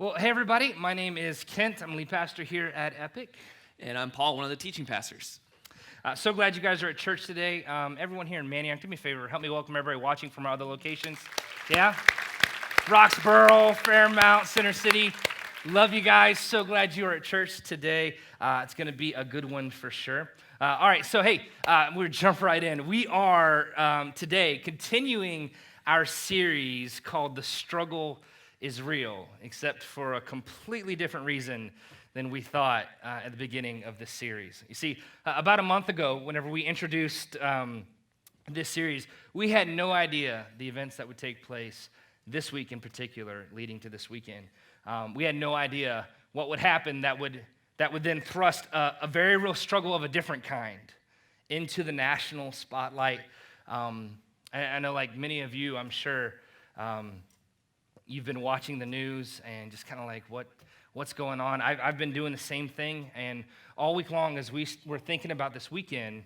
Well, hey everybody, my name is Kent. I'm lead pastor here at Epic. And I'm Paul, one of the teaching pastors. So glad you guys are at church today. Everyone here in Manioc, do me a favor, help me welcome everybody watching from our other locations. Yeah? Roxborough, Fairmount, Center City. Love you guys. So glad you are at church today. It's going to be a good one for sure. All right, so hey, we'll jump right in. We are today continuing our series called The Struggle is Real, except for a completely different reason than we thought at the beginning of this series. You see, about a month ago, whenever we introduced this series, we had no idea the events that would take place this week in particular, leading to this weekend. We had no idea what would happen that would then thrust a very real struggle of a different kind into the national spotlight. I know, like many of you, I'm sure, you've been watching the news and just kind of like, what's going on? I've been doing the same thing, and all week long as we were thinking about this weekend,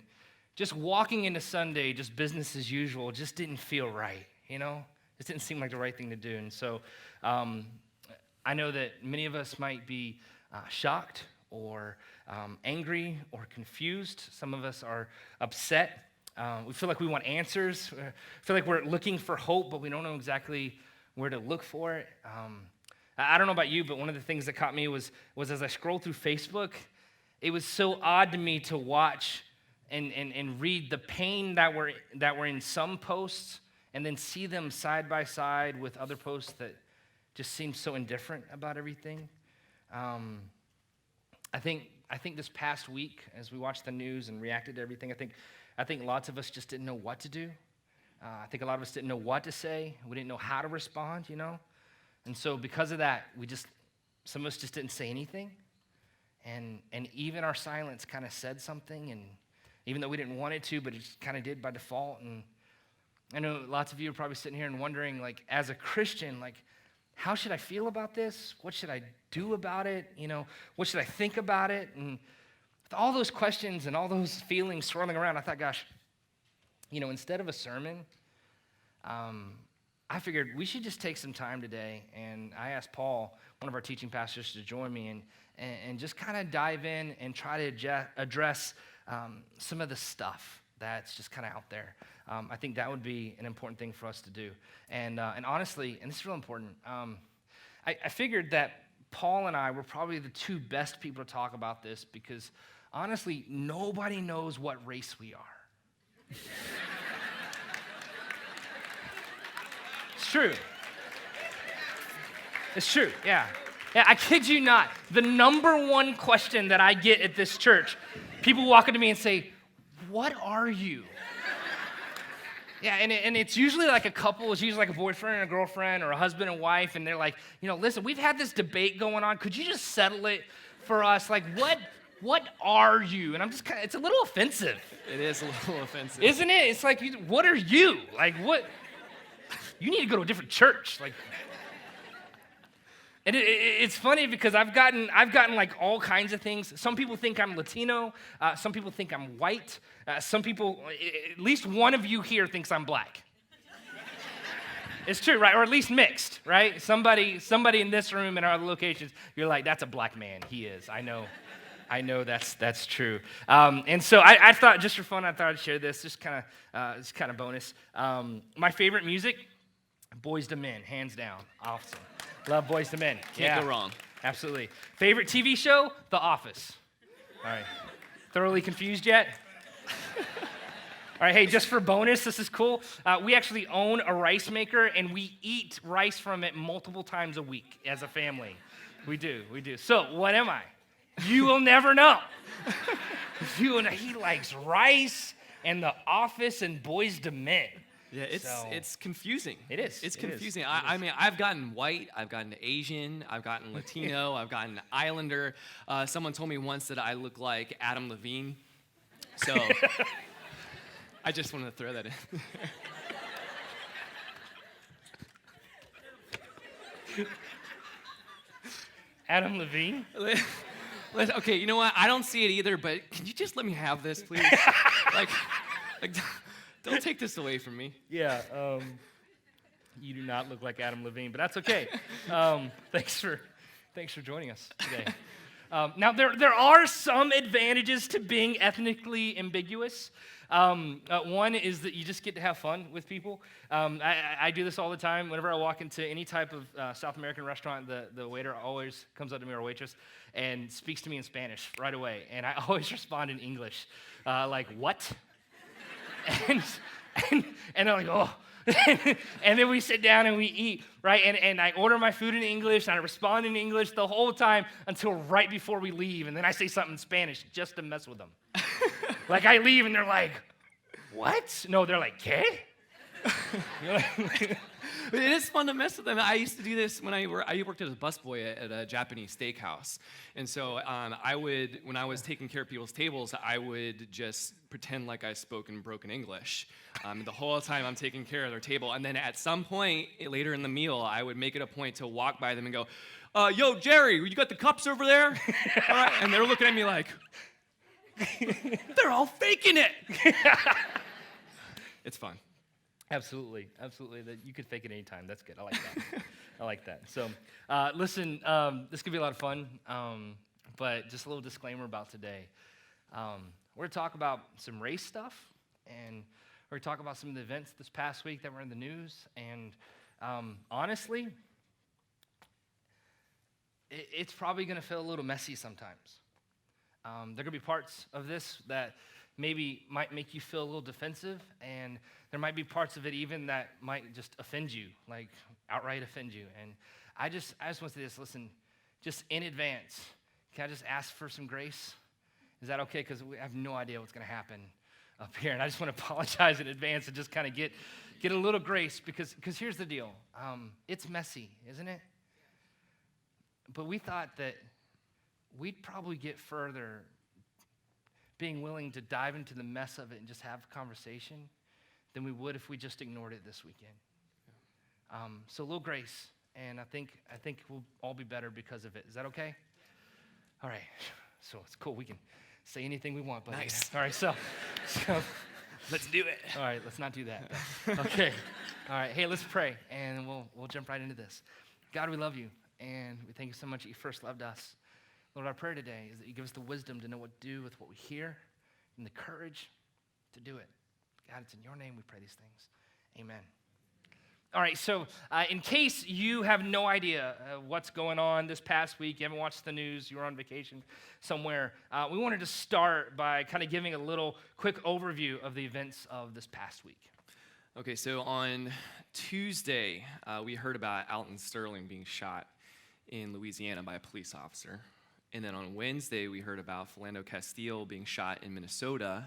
just walking into Sunday, just business as usual, just didn't feel right, you know? It didn't seem like the right thing to do. And so I know that many of us might be shocked or angry or confused. Some of us are upset. We feel like we want answers. We feel like we're looking for hope, but we don't know exactly where to look for it. I don't know about you, but one of the things that caught me was as I scrolled through Facebook, it was so odd to me to watch and read the pain that were in some posts and then see them side by side with other posts that just seem so indifferent about everything. I think this past week, as we watched the news and reacted to everything, I think lots of us just didn't know what to do. I think a lot of us didn't know what to say. We didn't know how to respond, you know? And so because of that, some of us just didn't say anything. And even our silence kind of said something, and even though we didn't want it to, but it just kind of did by default. And I know lots of you are probably sitting here and wondering, like, as a Christian, like, how should I feel about this? What should I do about it? You know, what should I think about it? And with all those questions and all those feelings swirling around, I thought, gosh, you know, instead of a sermon, I figured we should just take some time today, and I asked Paul, one of our teaching pastors, to join me and just kind of dive in and try to address some of the stuff that's just kind of out there. I think that would be an important thing for us to do. And honestly, and this is real important, I figured that Paul and I were probably the two best people to talk about this because, honestly, nobody knows what race we are. It's true. It's true, yeah. Yeah, I kid you not. The number one question that I get at this church, people walk up to me and say, "What are you?" Yeah, and it's usually like a couple. It's usually like a boyfriend and a girlfriend or a husband and wife, and they're like, you know, listen, we've had this debate going on. Could you just settle it for us? Like, what are you? And I'm just it's a little offensive. It is a little offensive. Isn't it? It's like, what are you? Like, what? You need to go to a different church. Like, and it's funny because I've gotten like all kinds of things. Some people think I'm Latino. Some people think I'm white. Some people, at least one of you here thinks I'm black. It's true, right? Or at least mixed, right? Somebody in this room in our other locations, you're like, that's a black man. He is. I know that's true. And so I thought, just for fun, I thought I'd share this. Just kind of bonus. My favorite music, Boyz II Men, hands down. Awesome. Love Boyz II Men. Can't go wrong. Absolutely. Favorite TV show, The Office. All right. Thoroughly confused yet? All right, hey, just for bonus, this is cool. We actually own a rice maker, and we eat rice from it multiple times a week as a family. We do. So, what am I? You will never know. He likes rice and The Office and Boyz II Men. Yeah, it's confusing. It is. It's confusing. I mean, I've gotten white, I've gotten Asian, I've gotten Latino, I've gotten Islander. Someone told me once that I look like Adam Levine. So I just wanted to throw that in. Adam Levine? Okay, you know what? I don't see it either, but can you just let me have this, please? like, don't take this away from me. Yeah, You do not look like Adam Levine, but that's okay. Thanks for Thanks for joining us today. Now, there are some advantages to being ethnically ambiguous. One is that you just get to have fun with people. I do this all the time. Whenever I walk into any type of South American restaurant, the waiter always comes up to me, or waitress, and speaks to me in Spanish right away. And I always respond in English, like, what? and they're like, oh. And then we sit down and we eat, right? And I order my food in English, and I respond in English the whole time until right before we leave. And then I say something in Spanish just to mess with them. Like, I leave, and they're like, what? No, they're like, ¿qué? But it is fun to mess with them. I used to do this when I worked as a busboy at a Japanese steakhouse. And so when I was taking care of people's tables, I would just pretend like I spoke in broken English the whole time I'm taking care of their table. And then at some point later in the meal, I would make it a point to walk by them and go, yo, Jerry, you got the cups over there? All right. And they're looking at me like, they're all faking it. It's fun. Absolutely. That you could fake it anytime. That's good. I like that. I like that. So, listen, this could be a lot of fun, but just a little disclaimer about today. We're going to talk about some race stuff, and we're going to talk about some of the events this past week that were in the news, and honestly, it's probably going to feel a little messy sometimes. There are going to be parts of this that maybe might make you feel a little defensive, and there might be parts of it even that might just offend you, like outright offend you. And I just want to say this, listen, just in advance, can I just ask for some grace? Is that okay? Because we have no idea what's going to happen up here, and I just want to apologize in advance and just kind of get a little grace, because here's the deal. It's messy, isn't it? But we thought that we'd probably get further being willing to dive into the mess of it and just have a conversation than we would if we just ignored it this weekend. So a little grace, and I think we'll all be better because of it. Is that okay? All right. So it's cool. We can say anything we want, buddy. Nice. All right. So Let's do it. all right. Let's not do that. Okay. All right. Hey, let's pray, and we'll jump right into this. God, we love you, and we thank you so much that you first loved us. Lord, our prayer today is that you give us the wisdom to know what to do with what we hear and the courage to do it. God, it's in your name we pray these things. Amen. All right, so in case you have no idea what's going on this past week, you haven't watched the news, you were on vacation somewhere, we wanted to start by kind of giving a little quick overview of the events of this past week. Okay, so on Tuesday, we heard about Alton Sterling being shot in Louisiana by a police officer. And then on Wednesday, we heard about Philando Castile being shot in Minnesota.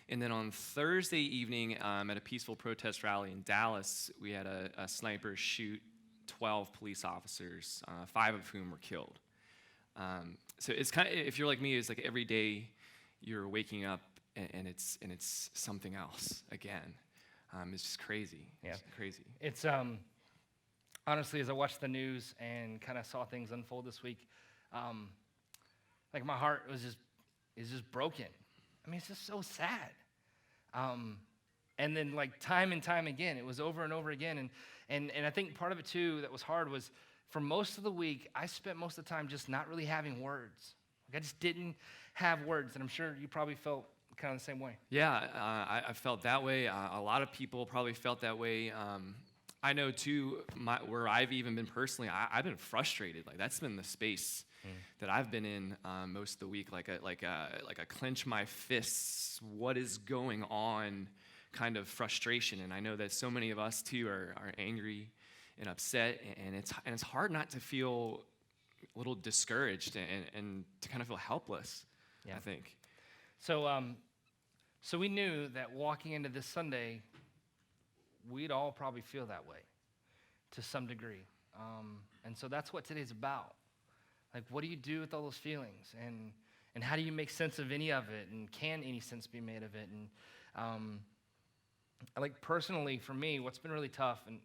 And then on Thursday evening, at a peaceful protest rally in Dallas, we had a sniper shoot 12 police officers, 5 of whom were killed. So it's kind of, if you're like me, it's like every day you're waking up and it's something else again. It's just crazy. Yeah. It's crazy. It's honestly, as I watched the news and kind of saw things unfold this week, like my heart is just broken. I mean, it's just so sad. And then like time and time again, it was over and over again. And I think part of it too that was hard was for most of the week, I spent most of the time just not really having words. Like I just didn't have words. And I'm sure you probably felt kind of the same way. Yeah, I felt that way. A lot of people probably felt that way. I know too, where I've even been personally, I've been frustrated. Like that's been the space that I've been in most of the week, like a clench my fists, what is going on kind of frustration. And I know that so many of us too are angry and upset, and it's hard not to feel a little discouraged and to kind of feel helpless. Yeah. I think. So we knew that walking into this Sunday, we'd all probably feel that way to some degree. And so that's what today's about. Like, what do you do with all those feelings? And how do you make sense of any of it? And can any sense be made of it? And like personally, for me, what's been really tough, and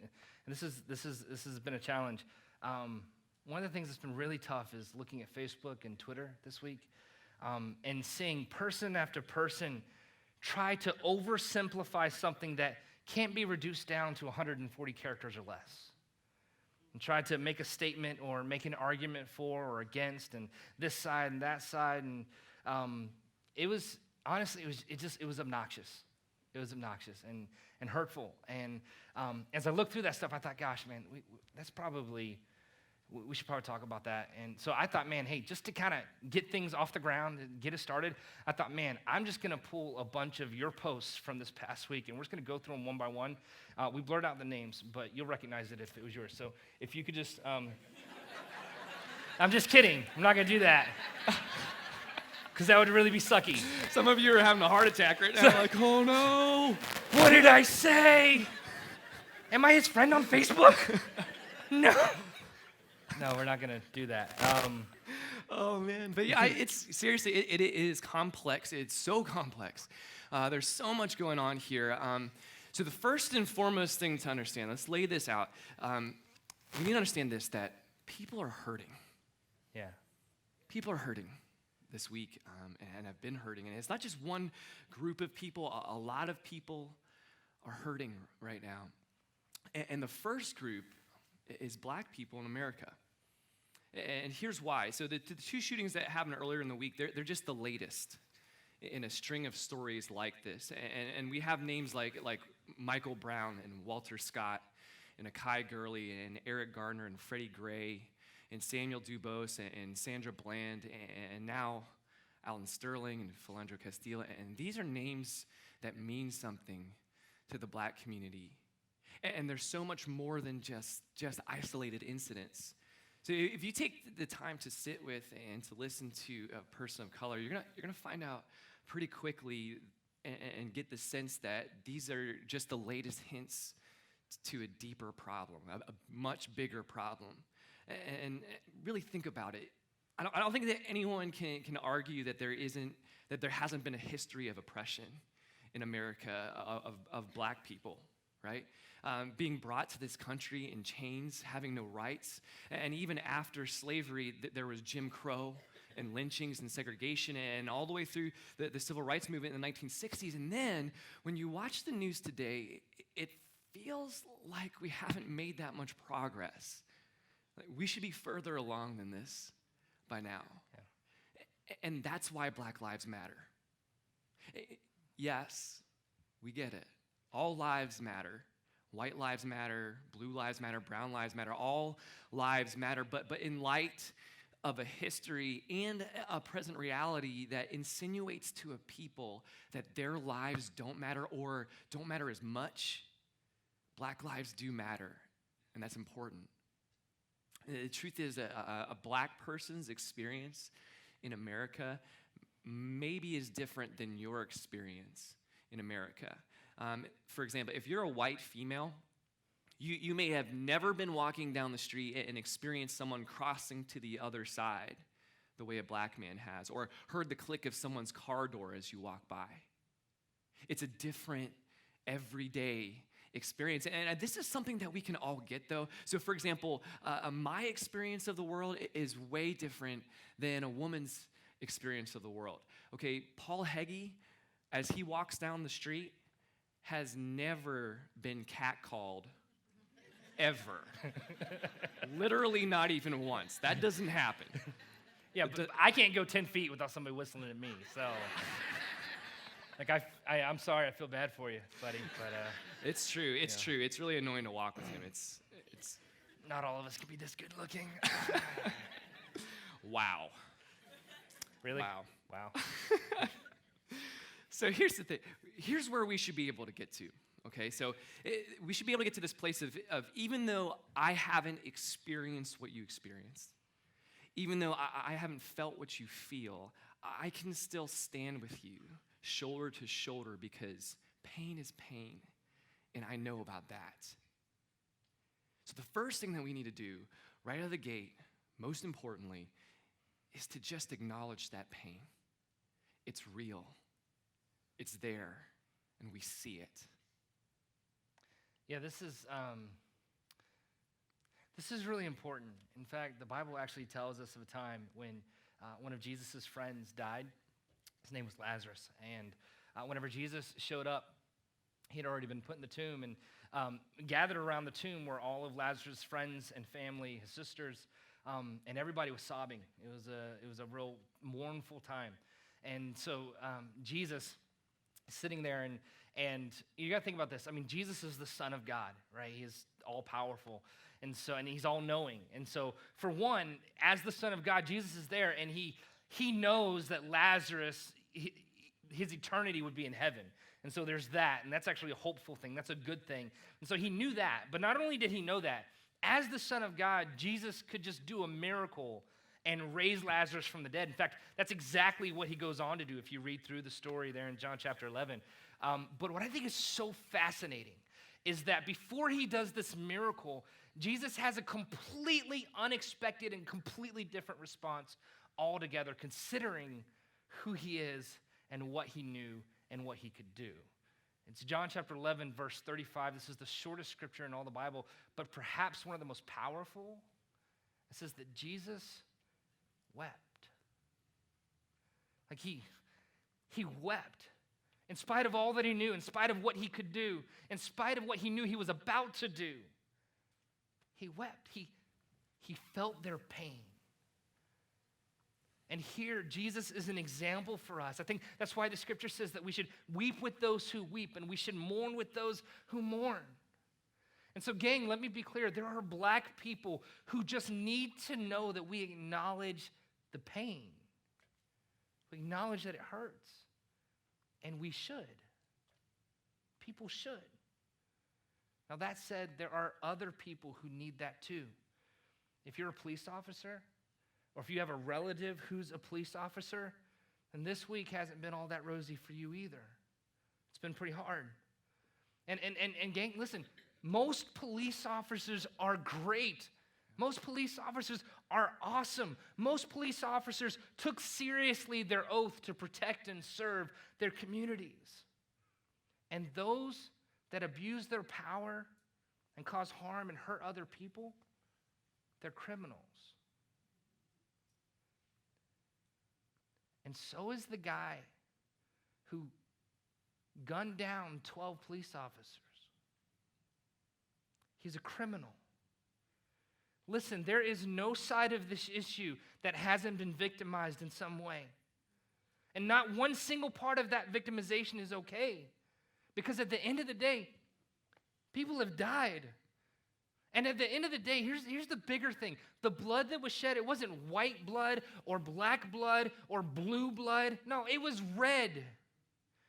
this has been a challenge. One of the things that's been really tough is looking at Facebook and Twitter this week, and seeing person after person try to oversimplify something that can't be reduced down to 140 characters or less. and tried to make a statement or make an argument for or against, and this side and that side, and it was honestly it was obnoxious. It was obnoxious and hurtful. And as I looked through that stuff, I thought, gosh, man, we should probably talk about that. And so I thought, man, hey, just to kind of get things off the ground and get it started, I thought, man, I'm just going to pull a bunch of your posts from this past week, and we're just going to go through them one by one. We blurred out the names, but you'll recognize it if it was yours. So if you could just, I'm just kidding. I'm not going to do that. Because that would really be sucky. Some of you are having a heart attack right now. Like, oh no. What did I say? Am I his friend on Facebook? No. No, we're not going to do that. Oh, man. But yeah, it's seriously, it is complex. It's so complex. There's so much going on here. So the first and foremost thing to understand, let's lay this out. We need to understand this, that people are hurting. Yeah. People are hurting this week and have been hurting. And it's not just one group of people. A lot of people are hurting right now. And the first group is black people in America. And here's why. So the two shootings that happened earlier in the week, they're just the latest in a string of stories like this. And we have names like Michael Brown and Walter Scott and Akai Gurley and Eric Gardner and Freddie Gray and Samuel Dubose and Sandra Bland and now Alan Sterling and Philandro Castile. And these are names that mean something to the black community. And there's so much more than just isolated incidents. So if you take the time to sit with and to listen to a person of color, you're gonna find out pretty quickly and get the sense that these are just the latest hints to a deeper problem, a much bigger problem. And really think about it. I don't think that anyone can argue that there hasn't been a history of oppression in America of black people, right? Being brought to this country in chains, having no rights. And even after slavery, there was Jim Crow and lynchings and segregation and all the way through the civil rights movement in the 1960s. And then when you watch the news today, it feels like we haven't made that much progress. We should be further along than this by now. Yeah. And that's why Black Lives Matter. Yes, we get it. All lives matter. White lives matter, blue lives matter, brown lives matter, all lives matter. But in light of a history and a present reality that insinuates to a people that their lives don't matter or don't matter as much, black lives do matter, and that's important. The truth is a black person's experience in America maybe is different than your experience in America. For example, if you're a white female, you may have never been walking down the street and experienced someone crossing to the other side the way a black man has, or heard the click of someone's car door as you walk by. It's a different, everyday experience. And this is something that we can all get, though. So, for example, my experience of the world is way different than a woman's experience of the world. Okay, Paul Heggie, as he walks down the street, has never been catcalled, ever. Literally not even once. That doesn't happen. Yeah, but I can't go 10 feet without somebody whistling at me, so. Like, I'm sorry, I feel bad for you, buddy, but. It's true, it's true. It's really annoying to walk with him. It's. Not all of us can be this good looking. Wow. Really? Wow. So here's the thing. Here's where we should be able to get to, okay? So we should be able to get to this place of even though I haven't experienced what you experienced, even though I haven't felt what you feel, I can still stand with you shoulder to shoulder because pain is pain, and I know about that. So the first thing that we need to do right out of the gate, most importantly, is to just acknowledge that pain. It's real. It's there, and we see it. Yeah, this is really important. In fact, the Bible actually tells us of a time when one of Jesus' friends died. His name was Lazarus, and whenever Jesus showed up, he had already been put in the tomb, and gathered around the tomb were all of Lazarus' friends and family, his sisters, and everybody was sobbing. It was a real mournful time. And so Jesus is sitting there, and you got to think about this. I mean, Jesus is the Son of God, right? He is all-powerful, and he's all-knowing. And so, for one, as the Son of God, Jesus is there, and he knows that Lazarus, his eternity would be in heaven. And so there's that, and that's actually a hopeful thing. That's a good thing. And so he knew that. But not only did he know that, as the Son of God, Jesus could just do a miracle and raise Lazarus from the dead. In fact, that's exactly what he goes on to do if you read through the story there in John chapter 11. But what I think is so fascinating is that before he does this miracle, Jesus has a completely unexpected and completely different response altogether, considering who he is and what he knew and what he could do. It's John chapter 11, verse 35. This is the shortest scripture in all the Bible, but perhaps one of the most powerful. It says that Jesus wept. Like he wept. In spite of all that he knew, in spite of what he could do, in spite of what he knew he was about to do, he wept. He felt their pain. And here, Jesus is an example for us. I think that's why the scripture says that we should weep with those who weep and we should mourn with those who mourn. And so, gang, let me be clear. There are black people who just need to know that we acknowledge the pain. We acknowledge that it hurts. And we should. People should. Now, that said, there are other people who need that too. If you're a police officer, or if you have a relative who's a police officer, then this week hasn't been all that rosy for you either. It's been pretty hard. And gang, listen, most police officers are great. Most police officers are awesome. Most police officers took seriously their oath to protect and serve their communities. And those that abuse their power and cause harm and hurt other people, they're criminals. And so is the guy who gunned down 12 police officers. He's a criminal. Listen, there is no side of this issue that hasn't been victimized in some way. And not one single part of that victimization is okay. Because at the end of the day, people have died. And at the end of the day, here's the bigger thing. The blood that was shed, it wasn't white blood or black blood or blue blood. No, it was red.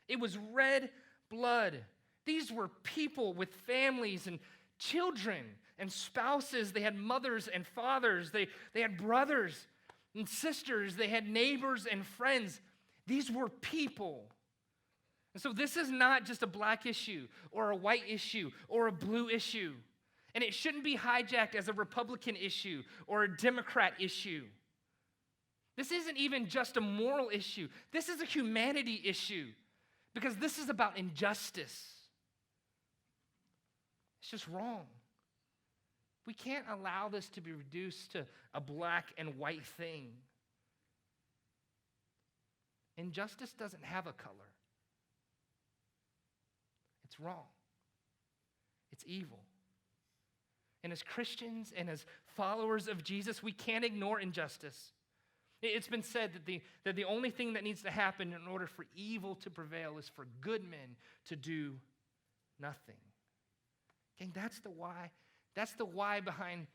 It was red blood. These were people with families and children and spouses. They had mothers and fathers. They had brothers and sisters. They had neighbors and friends. These were people. And so this is not just a black issue or a white issue or a blue issue. And it shouldn't be hijacked as a Republican issue or a Democrat issue. This isn't even just a moral issue. This is a humanity issue because this is about injustice. It's just wrong. We can't allow this to be reduced to a black and white thing. Injustice doesn't have a color. It's wrong. It's evil. And as Christians and as followers of Jesus, we can't ignore injustice. It's been said that the only thing that needs to happen in order for evil to prevail is for good men to do nothing. Gang, that's the why. That's the why behind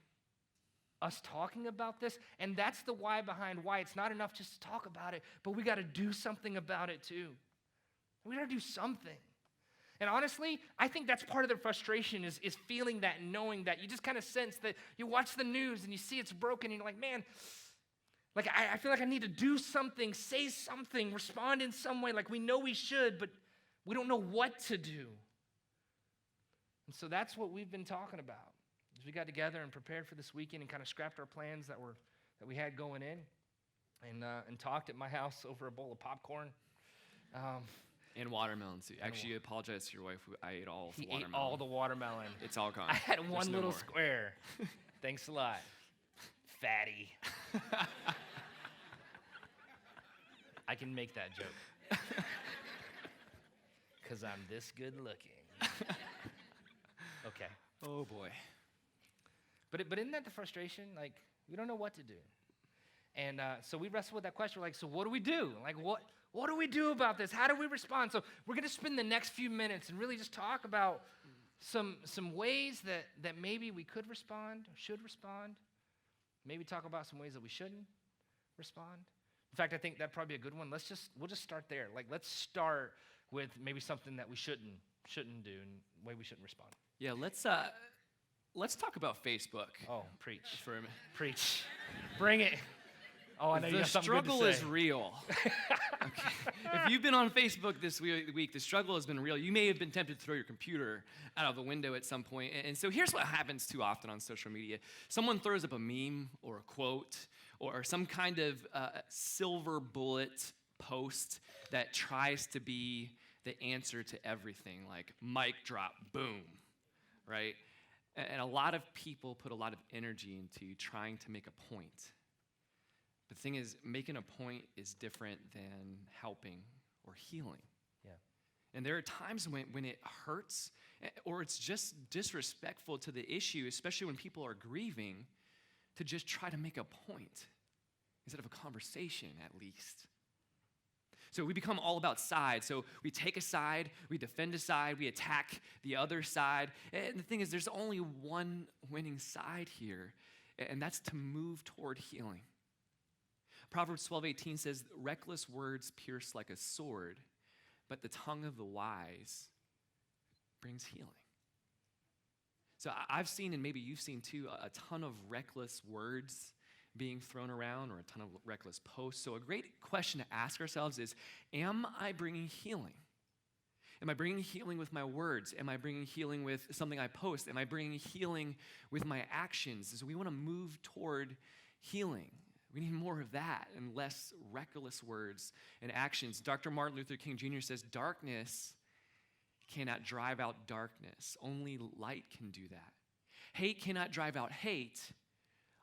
us talking about this, and that's the why behind why it's not enough just to talk about it, but we got to do something about it too. We got to do something. And honestly, I think that's part of the frustration is feeling that and knowing that. You just kind of sense that you watch the news and you see it's broken and you're like, man, like I feel like I need to do something, say something, respond in some way like we know we should, but we don't know what to do. And so that's what we've been talking about. As we got together and prepared for this weekend and kind of scrapped our plans that we had going in and talked at my house over a bowl of popcorn. And watermelons. Actually, I apologize to your wife. I ate all the watermelon. He ate all the watermelon. It's all gone. I had one There's no little more. square. Thanks a lot. Fatty. I can make that joke. Because I'm this good looking. Okay. Oh boy. But isn't that the frustration? Like, we don't know what to do. And so we wrestle with that question. We're like, so what do we do? Like, what do we do about this? How do we respond? So we're going to spend the next few minutes and really just talk about some ways that maybe we could respond or should respond. Maybe talk about some ways that we shouldn't respond. In fact, I think that'd probably be a good one. We'll just start there. Like, let's start with maybe something that we shouldn't do and the way we shouldn't respond. Yeah, let's talk about Facebook. Oh, preach. For a minute. Preach. Bring it. Oh, I know you The got something good to struggle say. is real. Okay. If you've been on Facebook this week, the struggle has been real. You may have been tempted to throw your computer out of the window at some point. And so here's what happens too often on social media. Someone throws up a meme or a quote or some kind of silver bullet post that tries to be the answer to everything, like mic drop, boom, right? And a lot of people put a lot of energy into trying to make a point. The thing is, making a point is different than helping or healing. Yeah. And there are times when it hurts or it's just disrespectful to the issue, especially when people are grieving, to just try to make a point instead of a conversation at least. So we become all about sides. So we take a side, we defend a side, we attack the other side. And the thing is, there's only one winning side here, and that's to move toward healing. Proverbs 12:18 says, reckless words pierce like a sword, but the tongue of the wise brings healing. So I've seen, and maybe you've seen too, a ton of reckless words being thrown around or a ton of reckless posts. So a great question to ask ourselves is, am I bringing healing? Am I bringing healing with my words? Am I bringing healing with something I post? Am I bringing healing with my actions? So we want to move toward healing. We need more of that and less reckless words and actions. Dr. Martin Luther King Jr. says, darkness cannot drive out darkness. Only light can do that. Hate cannot drive out hate.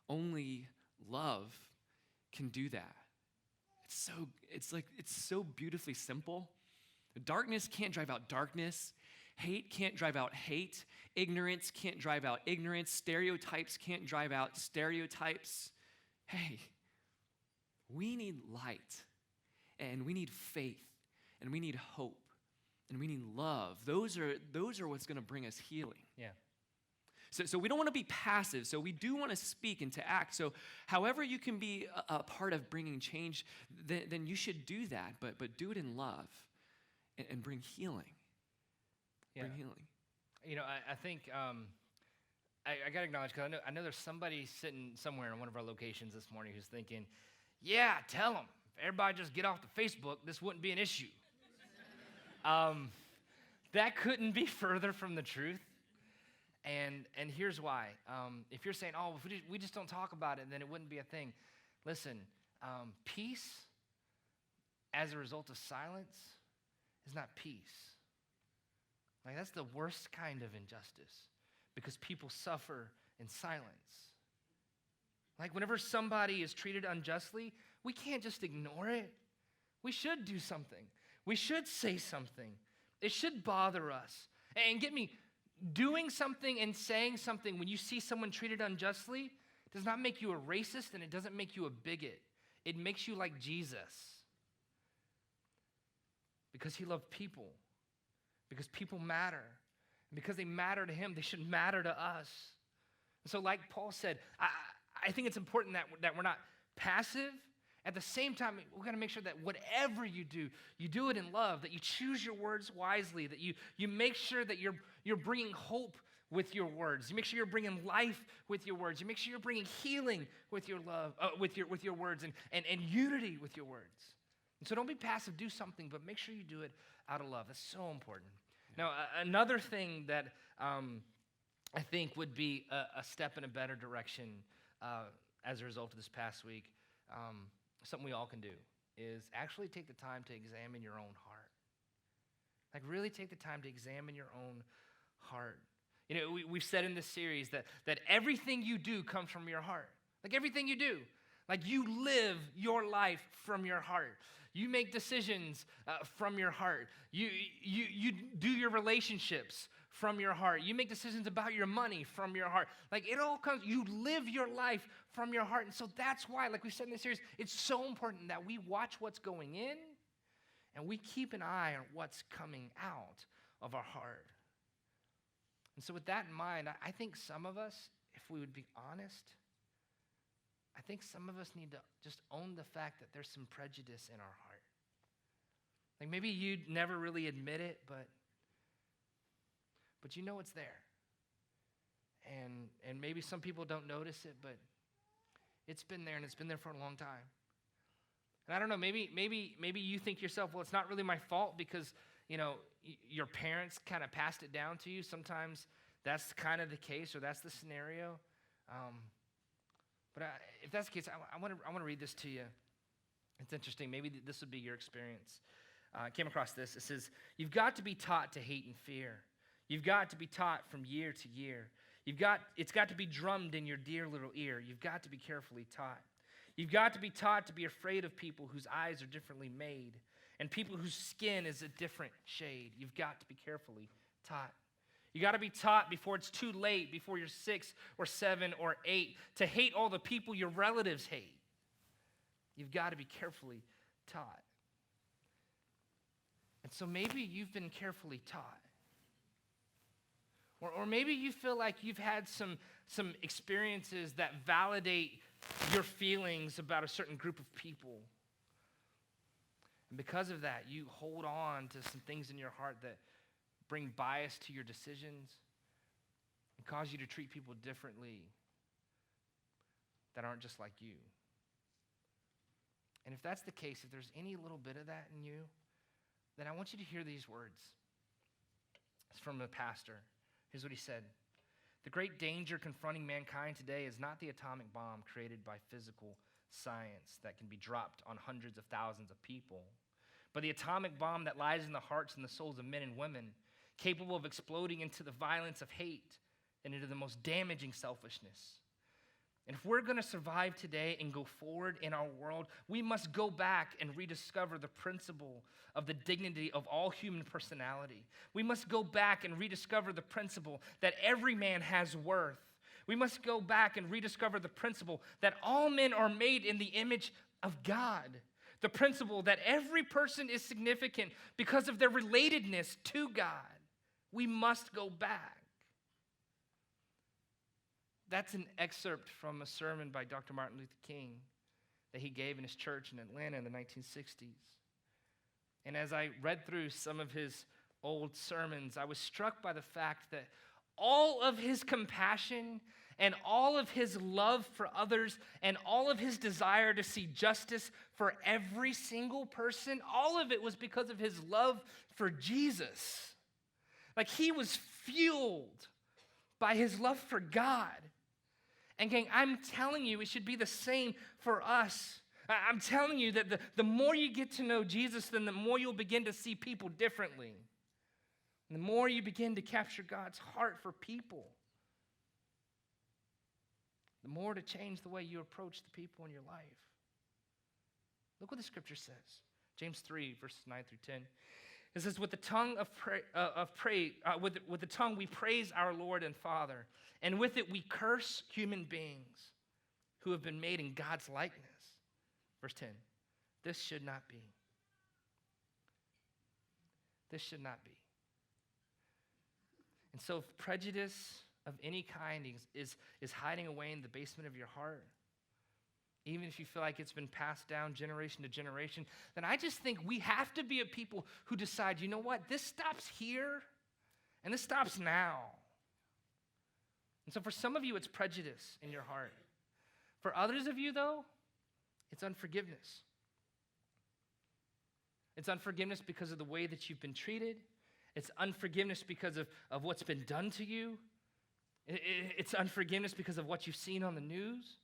Only love can do that. It's so beautifully simple. Darkness can't drive out darkness. Hate can't drive out hate. Ignorance can't drive out ignorance. Stereotypes can't drive out stereotypes. Hey, we need light, and we need faith, and we need hope, and we need love. Those are what's going to bring us healing. Yeah. So we don't want to be passive. So we do want to speak and to act. So however you can be a part of bringing change, then you should do that. But do it in love and bring healing. Yeah. Bring healing. You know, I think I got to acknowledge, because I know there's somebody sitting somewhere in one of our locations this morning who's thinking, yeah, tell them. If everybody just get off the Facebook, this wouldn't be an issue. That couldn't be further from the truth. And here's why. If you're saying, oh, if we just don't talk about it, then it wouldn't be a thing. Listen, peace as a result of silence is not peace. Like, that's the worst kind of injustice, because people suffer in silence. Like, whenever somebody is treated unjustly, we can't just ignore it. We should do something. We should say something. It should bother us. And get me, doing something and saying something when you see someone treated unjustly does not make you a racist, and it doesn't make you a bigot. It makes you like Jesus, because he loved people, because people matter. And because they matter to him, they should matter to us. And so like Paul said, I think it's important that we're not passive. At the same time, we've got to make sure that whatever you do it in love, that you choose your words wisely, that you make sure that you're bringing hope with your words. You make sure you're bringing life with your words. You make sure you're bringing healing with your love, with your words, and unity with your words. And so don't be passive. Do something, but make sure you do it out of love. That's so important. Yeah. Now, another thing that I think would be a step in a better direction as a result of this past week, something we all can do, is actually take the time to examine your own heart. Like, really take the time to examine your own heart. You know, we've said in this series that everything you do comes from your heart. Like, everything you do. Like, you live your life from your heart. You make decisions from your heart. You do your relationships from your heart. You make decisions about your money from your heart. Like it all comes, you live your life from your heart. And so that's why, like we said in this series, it's so important that we watch what's going in and we keep an eye on what's coming out of our heart. And so with that in mind, I think some of us, if we would be honest, I think some of us need to just own the fact that there's some prejudice in our heart. Like maybe you'd never really admit it, but you know it's there. And maybe some people don't notice it, but it's been there, and it's been there for a long time. And I don't know, maybe you think to yourself, well, it's not really my fault because, your parents kind of passed it down to you. Sometimes that's kind of the case, or that's the scenario. But if that's the case, I want to read this to you. It's interesting. Maybe this would be your experience. I came across this. It says, you've got to be taught to hate and fear. You've got to be taught from year to year. It's got to be drummed in your dear little ear. You've got to be carefully taught. You've got to be taught to be afraid of people whose eyes are differently made and people whose skin is a different shade. You've got to be carefully taught. You got to be taught before it's too late, before you're 6 or 7 or 8, to hate all the people your relatives hate. You've got to be carefully taught. And so maybe you've been carefully taught. Or maybe you feel like you've had some experiences that validate your feelings about a certain group of people. And because of that, you hold on to some things in your heart that bring bias to your decisions and cause you to treat people differently that aren't just like you. And if that's the case, if there's any little bit of that in you, then I want you to hear these words. It's from a pastor. Here's what he said. The great danger confronting mankind today is not the atomic bomb created by physical science that can be dropped on hundreds of thousands of people, but the atomic bomb that lies in the hearts and the souls of men and women, capable of exploding into the violence of hate and into the most damaging selfishness. And if we're going to survive today and go forward in our world, we must go back and rediscover the principle of the dignity of all human personality. We must go back and rediscover the principle that every man has worth. We must go back and rediscover the principle that all men are made in the image of God. The principle that every person is significant because of their relatedness to God. We must go back. That's an excerpt from a sermon by Dr. Martin Luther King that he gave in his church in Atlanta in the 1960s. And as I read through some of his old sermons, I was struck by the fact that all of his compassion and all of his love for others and all of his desire to see justice for every single person, all of it was because of his love for Jesus. Like he was fueled by his love for God. And gang, I'm telling you, it should be the same for us. I'm telling you that the more you get to know Jesus, then the more you'll begin to see people differently. And the more you begin to capture God's heart for people, the more to change the way you approach the people in your life. Look what the scripture says. James 3, verses 9 through 10. It says, with the tongue with the tongue we praise our Lord and Father, and with it we curse human beings who have been made in God's likeness. Verse 10, this should not be. This should not be. And so if prejudice of any kind is hiding away in the basement of your heart, even if you feel like it's been passed down generation to generation, then I just think we have to be a people who decide, you know what, this stops here and this stops now. And so for some of you, it's prejudice in your heart. For others of you, though, it's unforgiveness. It's unforgiveness because of the way that you've been treated. It's unforgiveness because of what's been done to you. It's unforgiveness because of what you've seen on the news.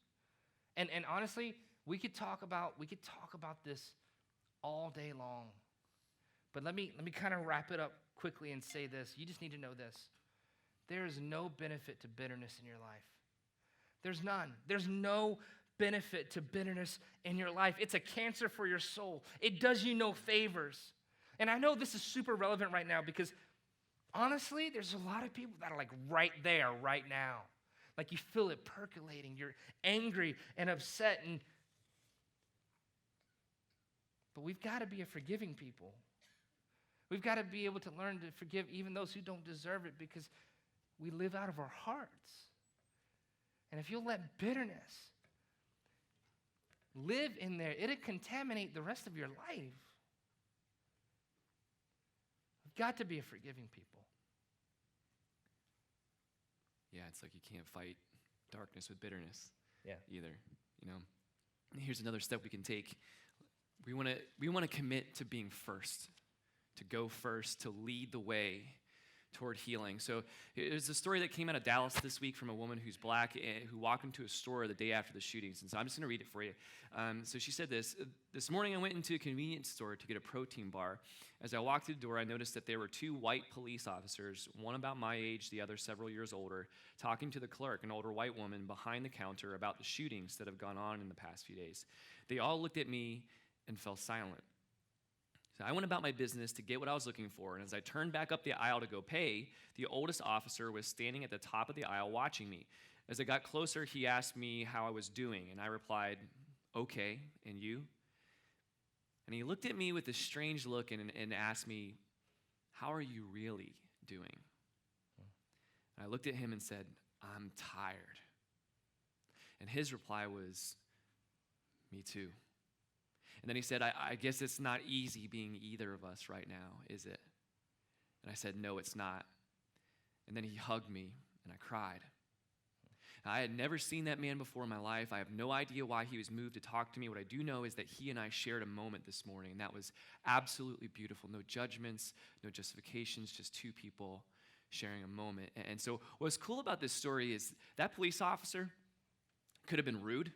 And honestly, we could talk about this all day long. But let me kind of wrap it up quickly and say this. You just need to know this. There is no benefit to bitterness in your life. There's none. There's no benefit to bitterness in your life. It's a cancer for your soul. It does you no favors. And I know this is super relevant right now because honestly, there's a lot of people that are like right there, right now. Like you feel it percolating. You're angry and upset. But we've got to be a forgiving people. We've got to be able to learn to forgive even those who don't deserve it because we live out of our hearts. And if you'll let bitterness live in there, it'll contaminate the rest of your life. We've got to be a forgiving people. Yeah, it's like you can't fight darkness with bitterness Yeah. either, you know. And here's another step we can take. We want to commit to being first, to go first, to lead the way toward healing. So there's a story that came out of Dallas this week from a woman who's black who walked into a store the day after the shootings. And so I'm just going to read it for you. So she said this morning I went into a convenience store to get a protein bar. As I walked through the door, I noticed that there were two white police officers, one about my age, the other several years older, talking to the clerk, an older white woman, behind the counter about the shootings that have gone on in the past few days. They all looked at me and fell silent. So I went about my business to get what I was looking for, and as I turned back up the aisle to go pay, the oldest officer was standing at the top of the aisle watching me. As I got closer, he asked me how I was doing, and I replied, "Okay, and you?" And he looked at me with a strange look and asked me, "How are you really doing?" And I looked at him and said, "I'm tired." And his reply was, "Me too." And then he said, I guess it's not easy being either of us right now, is it? And I said, "No, it's not." And then he hugged me, and I cried. I had never seen that man before in my life. I have no idea why he was moved to talk to me. What I do know is that he and I shared a moment this morning, and that was absolutely beautiful. No judgments, no justifications, just two people sharing a moment. And so what's cool about this story is that police officer could have been rude.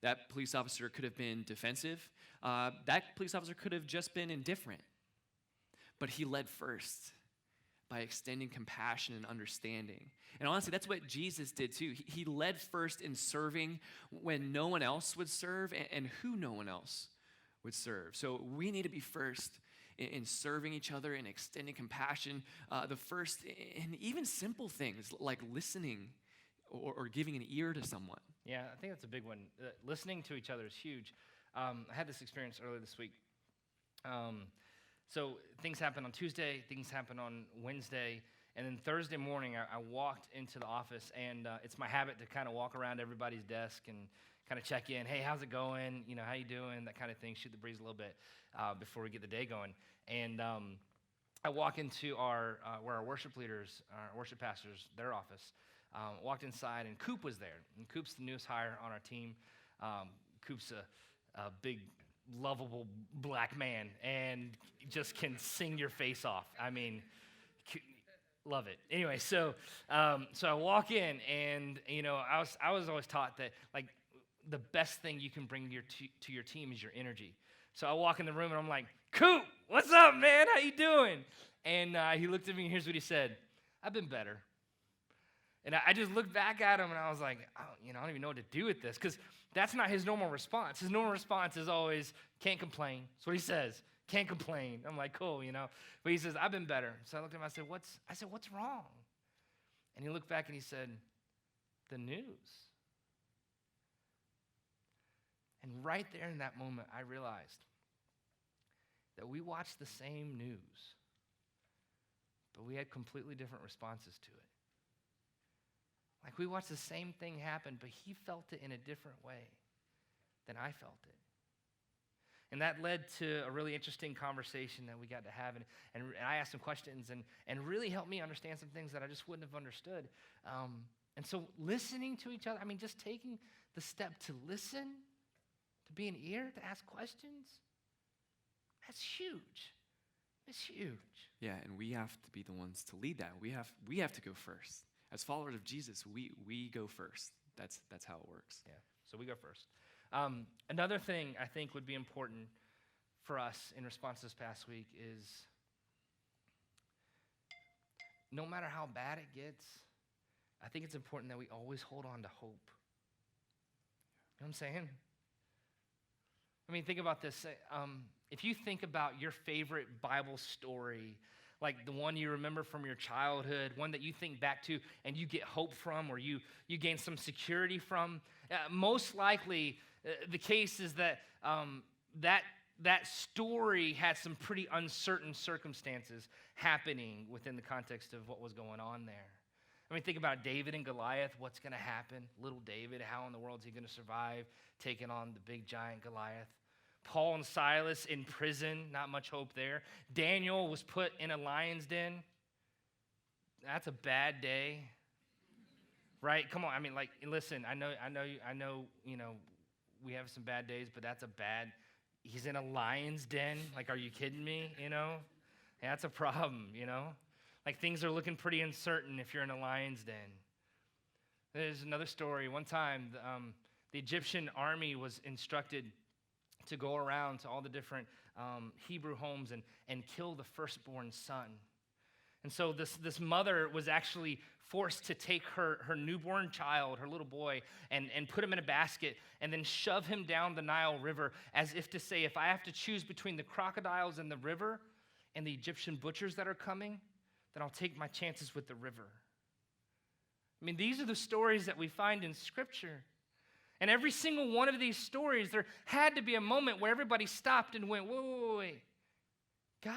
That police officer could have been defensive. That police officer could have just been indifferent. But he led first by extending compassion and understanding. And honestly, that's what Jesus did too. He led first in serving when no one else would serve and who no one else would serve. So we need to be first in serving each other and extending compassion. The first in even simple things like listening or giving an ear to someone. Yeah, I think that's a big one. Listening to each other is huge. I had this experience earlier this week. So things happen on Tuesday, things happen on Wednesday, and then Thursday morning I walked into the office, and it's my habit to kind of walk around everybody's desk and kind of check in. Hey, how's it going? You know, how you doing? That kind of thing. Shoot the breeze a little bit before we get the day going. And I walk into where our worship leaders, our worship pastors, their office. Walked inside, and Coop was there. And Coop's the newest hire on our team. Coop's a big, lovable black man and just can sing your face off. I mean, love it. Anyway, so I walk in, and you know, I was always taught that like the best thing you can bring to your team is your energy. So I walk in the room, and I'm like, "Coop, what's up, man? How you doing?" And he looked at me, and here's what he said: "I've been better." And I just looked back at him, and I was like, I don't even know what to do with this, because that's not his normal response. His normal response is always, "Can't complain." That's what he says. Can't complain. I'm like, cool, you know. But he says, "I've been better." So I looked at him, I said, what's wrong? And he looked back and he said, "The news." And right there in that moment, I realized that we watched the same news, but we had completely different responses to it. Like we watched the same thing happen, but he felt it in a different way than I felt it. And that led to a really interesting conversation that we got to have. And I asked some questions and really helped me understand some things that I just wouldn't have understood. And so listening to each other, I mean, just taking the step to listen, to be an ear, to ask questions, that's huge. It's huge. Yeah, and we have to be the ones to lead that. We have to go first. As followers of Jesus, we go first. That's how it works. Yeah, so we go first. Another thing I think would be important for us in response this past week is no matter how bad it gets, I think it's important that we always hold on to hope. You know what I'm saying? I mean, think about this. If you think about your favorite Bible story, like the one you remember from your childhood, one that you think back to and you get hope from, or you gain some security from. Most likely, the case is that that story had some pretty uncertain circumstances happening within the context of what was going on there. I mean, think about David and Goliath. What's going to happen? Little David, how in the world is he going to survive taking on the big giant Goliath? Paul and Silas in prison, not much hope there. Daniel was put in a lion's den. That's a bad day, right? Come on, I mean, like, listen. I know. We have some bad days, but that's a bad. He's in a lion's den. Like, are you kidding me? Yeah, that's a problem. Like, things are looking pretty uncertain if you're in a lion's den. There's another story. One time, the Egyptian army was instructed to go around to all the different Hebrew homes and kill the firstborn son. And so this mother was actually forced to take her newborn child, her little boy, and put him in a basket and then shove him down the Nile River, as if to say, if I have to choose between the crocodiles in the river and the Egyptian butchers that are coming, then I'll take my chances with the river. I mean, these are the stories that we find in Scripture. And every single one of these stories, there had to be a moment where everybody stopped and went, wait. God,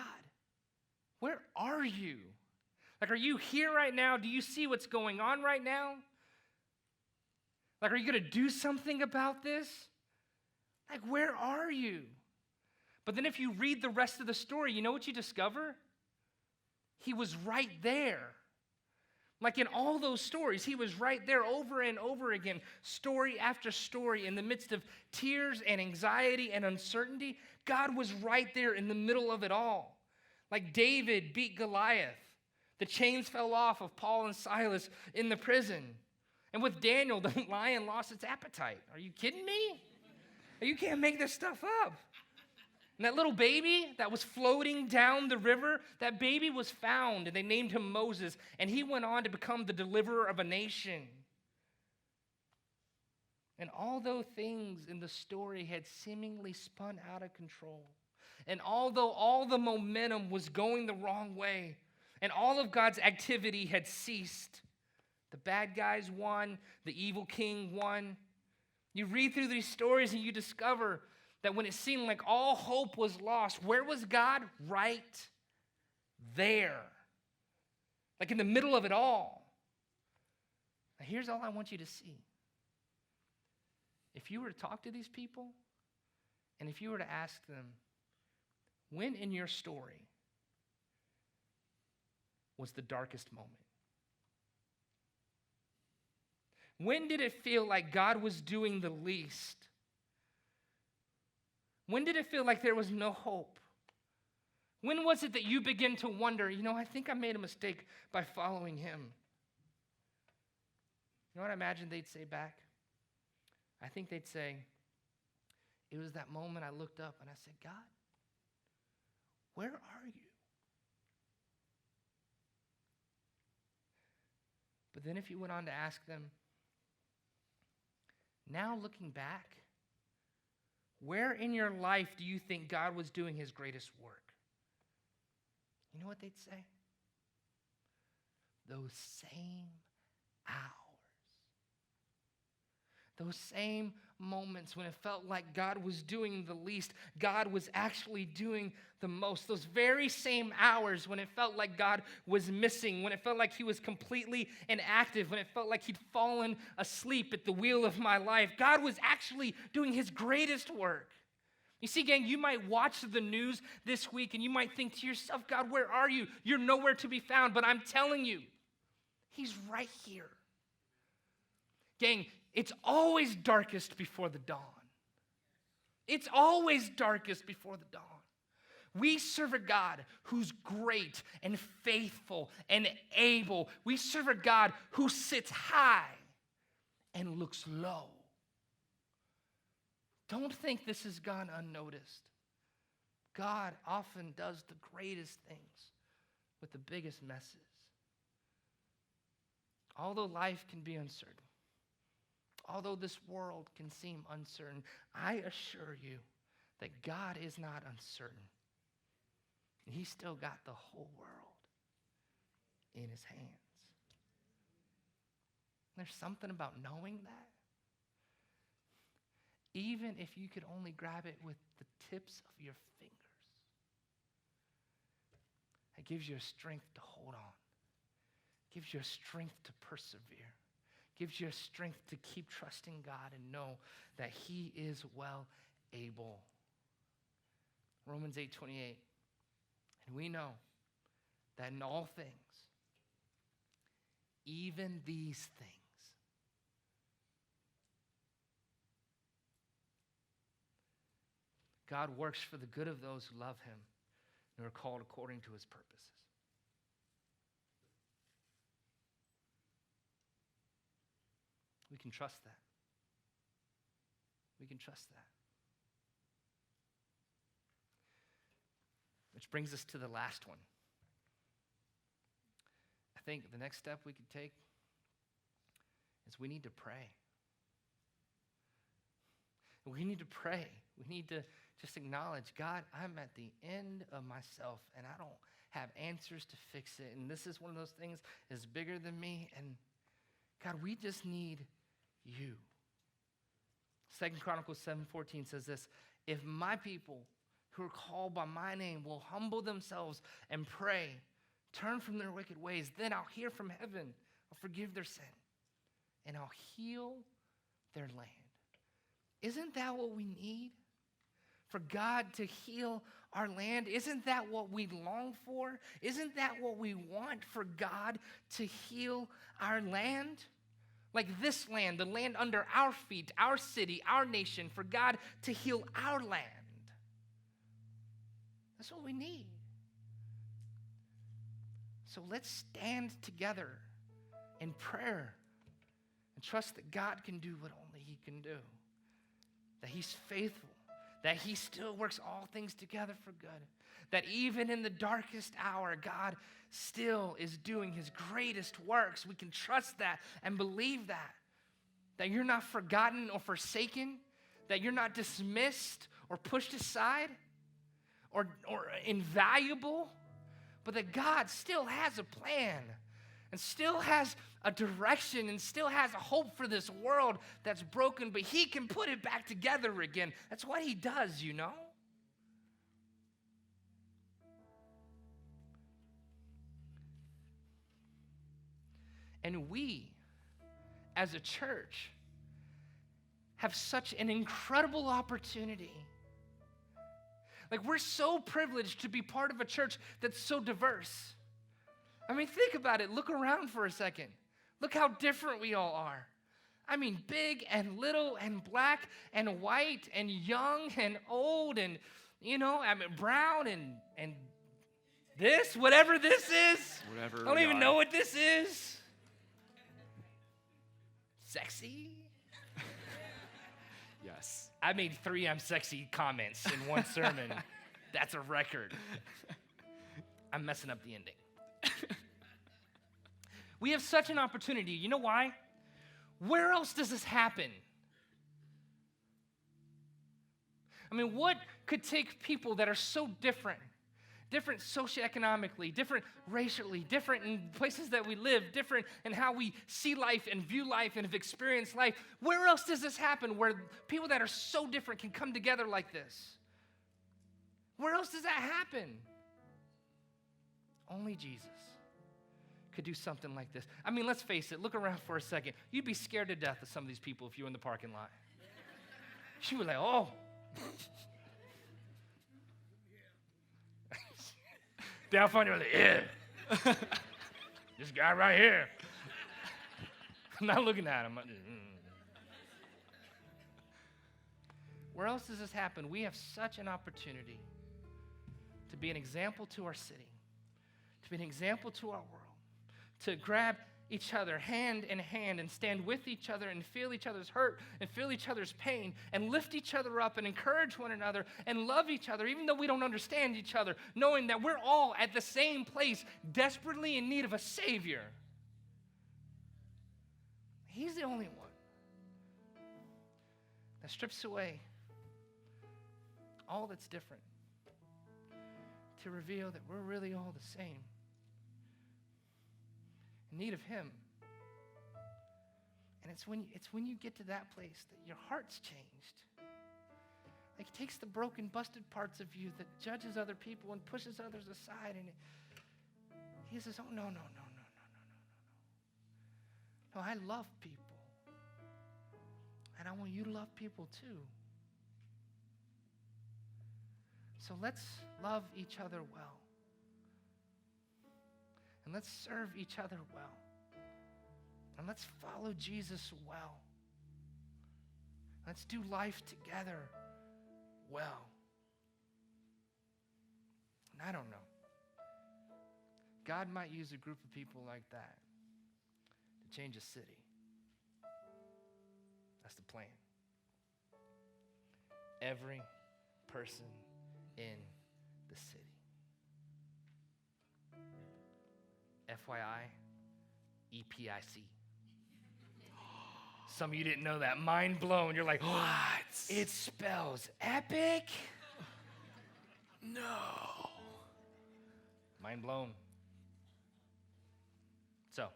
where are you? Like, are you here right now? Do you see what's going on right now? Like, are you going to do something about this? Like, where are you? But then if you read the rest of the story, you know what you discover? He was right there. Like in all those stories, he was right there over and over again, story after story, in the midst of tears and anxiety and uncertainty. God was right there in the middle of it all. Like David beat Goliath. The chains fell off of Paul and Silas in the prison. And with Daniel, the lion lost its appetite. Are you kidding me? You can't make this stuff up. And that little baby that was floating down the river, that baby was found, and they named him Moses, and he went on to become the deliverer of a nation. And although things in the story had seemingly spun out of control, and although all the momentum was going the wrong way, and all of God's activity had ceased, the bad guys won, the evil king won. You read through these stories and you discover that when it seemed like all hope was lost, where was God? Right there. Like in the middle of it all. Now here's all I want you to see. If you were to talk to these people, and if you were to ask them, when in your story was the darkest moment? When did it feel like God was doing the least? When did it feel like there was no hope? When was it that you began to wonder, I think I made a mistake by following him? You know what I imagine they'd say back? I think they'd say, it was that moment I looked up and I said, God, where are you? But then if you went on to ask them, now looking back, where in your life do you think God was doing his greatest work? You know what they'd say? Those same hours. Those same moments when it felt like God was doing the least, God was actually doing the most. Those very same hours when it felt like God was missing, when it felt like he was completely inactive, when it felt like he'd fallen asleep at the wheel of my life, God was actually doing his greatest work. You see, gang, you might watch the news this week and you might think to yourself, God, where are you? You're nowhere to be found, but I'm telling you, he's right here. Gang, it's always darkest before the dawn. It's always darkest before the dawn. We serve a God who's great and faithful and able. We serve a God who sits high and looks low. Don't think this has gone unnoticed. God often does the greatest things with the biggest messes. Although life can be uncertain, although this world can seem uncertain, I assure you that God is not uncertain. He's still got the whole world in his hands. There's something about knowing that. Even if you could only grab it with the tips of your fingers, it gives you a strength to hold on. It gives you a strength to persevere. It gives you a strength to keep trusting God and know that he is well able. Romans 8:28. And we know that in all things, even these things, God works for the good of those who love him and are called according to his purposes. We can trust that. We can trust that. Which brings us to the last one. I think the next step we could take is we need to pray. We need to pray. We need to just acknowledge, God, I'm at the end of myself and I don't have answers to fix it. And this is one of those things that's bigger than me. And God, we just need you. 2 Chronicles 7:14 says this, if my people who are called by my name will humble themselves and pray, turn from their wicked ways, then I'll hear from heaven, I'll forgive their sin, and I'll heal their land. Isn't that what we need? For God to heal our land? Isn't that what we long for? Isn't that what we want, for God to heal our land? Like this land, the land under our feet, our city, our nation, for God to heal our land. That's what we need. So let's stand together in prayer and trust that God can do what only he can do. That he's faithful. That he still works all things together for good. That even in the darkest hour, God still is doing his greatest works. We can trust that and believe that. That you're not forgotten or forsaken. That you're not dismissed or pushed aside or invaluable. But that God still has a plan and still has a direction and still has a hope for this world that's broken, but he can put it back together again. That's what he does, you know? And we, as a church, have such an incredible opportunity. Like, we're so privileged to be part of a church that's so diverse. I mean, think about it. Look around for a second. Look how different we all are. I mean, big and little and black and white and young and old and, brown and this, whatever this is. Whatever. I don't even know what this is. Sexy. Yes. I made 3 I'm sexy comments in one sermon. That's a record. I'm messing up the ending. We have such an opportunity. You know why? Where else does this happen? I mean, what could take people that are so different socioeconomically, different racially, different in places that we live, different in how we see life and view life and have experienced life? Where else does this happen where people that are so different can come together like this? Where else does that happen? Only Jesus could do something like this. I mean, let's face it. Look around for a second. You'd be scared to death of some of these people if you were in the parking lot. You were like, oh. Down front, you're like, yeah. This guy right here. I'm not looking at him. Where else does this happen? We have such an opportunity to be an example to our city, to be an example to our world, to grab each other hand in hand and stand with each other and feel each other's hurt and feel each other's pain and lift each other up and encourage one another and love each other, even though we don't understand each other, knowing that we're all at the same place, desperately in need of a Savior. He's the only one that strips away all that's different to reveal that we're really all the same. in need of him. And it's when you get to that place that your heart's changed. Like, he takes the broken, busted parts of you that judges other people and pushes others aside, and he says, oh, no. No, I love people. And I want you to love people too. So let's love each other well. And let's serve each other well. And let's follow Jesus well. Let's do life together well. And I don't know. God might use a group of people like that to change a city. That's the plan. Every person in the city. FYI, EPIC. Some of you didn't know that. Mind blown. You're like, what? It spells epic? No. Mind blown. So,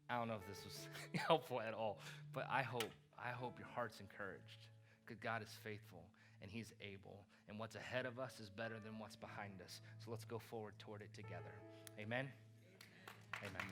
I don't know if this was helpful at all, but I hope your heart's encouraged, because God is faithful and he's able, and what's ahead of us is better than what's behind us. So let's go forward toward it together. Amen? Amen.